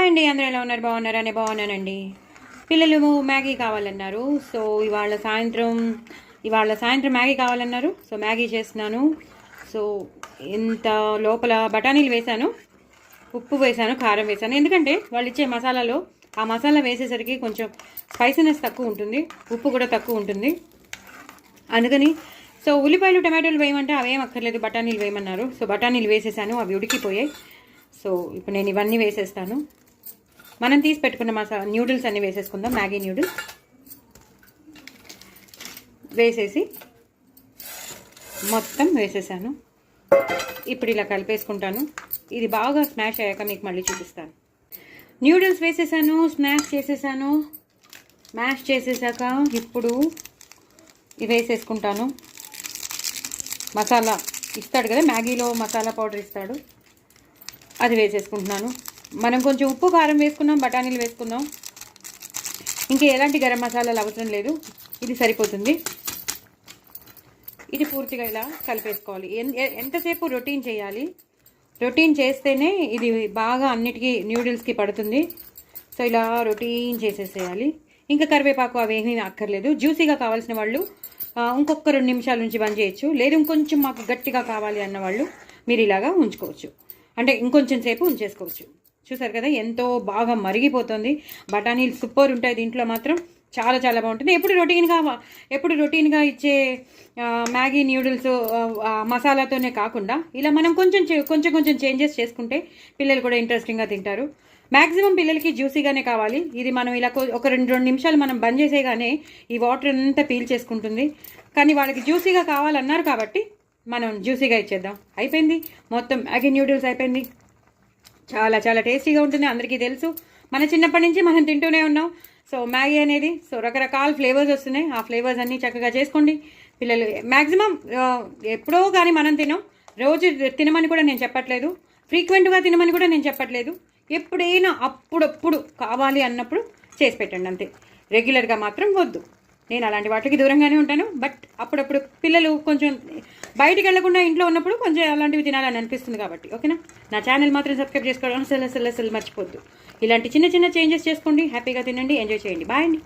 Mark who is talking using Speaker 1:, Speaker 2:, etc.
Speaker 1: Hi అండి, అందరూ ఎలా ఉన్నారు? బాగున్నారా? నేను బాగున్నానండి. పిల్లలు మ్యాగీ కావాలన్నారు. సో ఇవాళ సాయంత్రం మ్యాగీ కావాలన్నారు. సో మ్యాగీ చేస్తున్నాను. సో ఇంత లోపల బఠానీలు వేశాను, ఉప్పు వేశాను, కారం వేశాను. ఎందుకంటే వాళ్ళు ఇచ్చే మసాలాలో ఆ మసాలా వేసేసరికి కొంచెం స్పైసీనెస్ తక్కువ ఉంటుంది, ఉప్పు కూడా తక్కువ ఉంటుంది. అందుకని సో ఉల్లిపాయలు టమాటోలు వేయమంటే అవేం అక్కర్లేదు, బఠానీలు వేయమన్నారు. సో బఠానీలు వేసేసాను, అవి ఉడికిపోయాయి. సో ఇప్పుడు నేను ఇవన్నీ వేసేస్తాను. మనం తీసి పెట్టుకున్న న్యూడిల్స్ అన్నీ వేసేసుకుందాం. మ్యాగీ న్యూడిల్స్ వేసేసి మొత్తం వేసేసాను. ఇప్పుడు ఇలా కలిపేసుకుంటాను. ఇది బాగా స్మాష్ అయ్యాక మీకు మళ్ళీ చూపిస్తాను. న్యూడిల్స్ వేసేసాను, మ్యాష్ చేసేసాక ఇప్పుడు ఇవి వేసేసుకుంటాను. మసాలా ఇస్తాడు కదా, మ్యాగీలో మసాలా పౌడర్ ఇస్తాడు, అది వేసేసుకుంటున్నాను. మనం కొంచెం ఉప్పు కారం వేసుకున్నాం, బఠానీలు వేసుకున్నాం, ఇంకా ఎలాంటి గరం మసాలాలు అవసరం లేదు, ఇది సరిపోతుంది. ఇది పూర్తిగా ఇలా కలిపేసుకోవాలి. ఎంతసేపు రొటీన్ చేయాలి, రొటీన్ చేస్తేనే ఇది బాగా అన్నిటికీ న్యూడిల్స్కి పడుతుంది. సో ఇలా రొటీన్ చేసేసేయాలి. ఇంకా కరివేపాకు అవేమీ అక్కర్లేదు. జ్యూసీగా కావాల్సిన వాళ్ళు ఇంకొక 2 నిమిషాల నుంచి బంద్ చేయొచ్చు. లేదు ఇంకొంచెం మాకు గట్టిగా కావాలి అన్నవాళ్ళు మీరు ఇలాగా ఉంచుకోవచ్చు, అంటే ఇంకొంచెం సేపు ఉంచేసుకోవచ్చు. చూసారు కదా ఎంతో బాగా మరిగిపోతుంది. బఠానీలు సూపర్ ఉంటాయి దీంట్లో మాత్రం, చాలా చాలా బాగుంటుంది. ఎప్పుడు రొటీన్గా ఇచ్చే మ్యాగీ న్యూడిల్స్ మసాలాతోనే కాకుండా ఇలా మనం కొంచెం చేంజెస్ చేసుకుంటే పిల్లలు కూడా ఇంట్రెస్టింగ్గా తింటారు. మ్యాక్సిమం పిల్లలకి జ్యూసీగానే కావాలి. ఇది మనం ఇలా ఒక 2 నిమిషాలు మనం బంద్ చేసేగానే ఈ వాటర్ అంతా పీల్ చేసుకుంటుంది. కానీ వాళ్ళకి జ్యూసీగా కావాలన్నారు కాబట్టి మనం జ్యూసీగా ఇచ్చేద్దాం. అయిపోయింది, మొత్తం మ్యాగీ న్యూడిల్స్ అయిపోయింది. చాలా చాలా టేస్టీగా ఉంటుంది, అందరికీ తెలుసు. మన చిన్నప్పటి నుంచి మనం తింటూనే ఉన్నాం. సో మ్యాగీ అనేది రకరకాల ఫ్లేవర్స్ వస్తున్నాయి. ఆ ఫ్లేవర్స్ అన్నీ చక్కగా చేసుకోండి. పిల్లలు మ్యాక్సిమం ఎప్పుడో కానీ మనం తినం, రోజు తినమని కూడా నేను చెప్పట్లేదు, ఫ్రీక్వెంట్గా తినమని కూడా నేను చెప్పట్లేదు. ఎప్పుడైనా అప్పుడప్పుడు కావాలి అన్నప్పుడు చేసి పెట్టండి అంతే. రెగ్యులర్గా మాత్రం వద్దు. నేను అలాంటి వాటికి దూరంగానే ఉంటాను. బట్ అప్పుడప్పుడు పిల్లలు కొంచెం బయటికి వెళ్లకుండా ఇంట్లో ఉన్నప్పుడు కొంచెం అలాంటివి తినాలని అనిపిస్తుంది కాబట్టి ఓకేనా. నా ఛానల్ మాత్రం సబ్స్క్రైబ్ చేసుకోవడం అసలు మర్చిపోద్దు. ఇలాంటి చిన్న చేంజెస్ చేసుకోండి, హ్యాపీగా తినండి, ఎంజాయ్ చేయండి. బాయ్ అండి.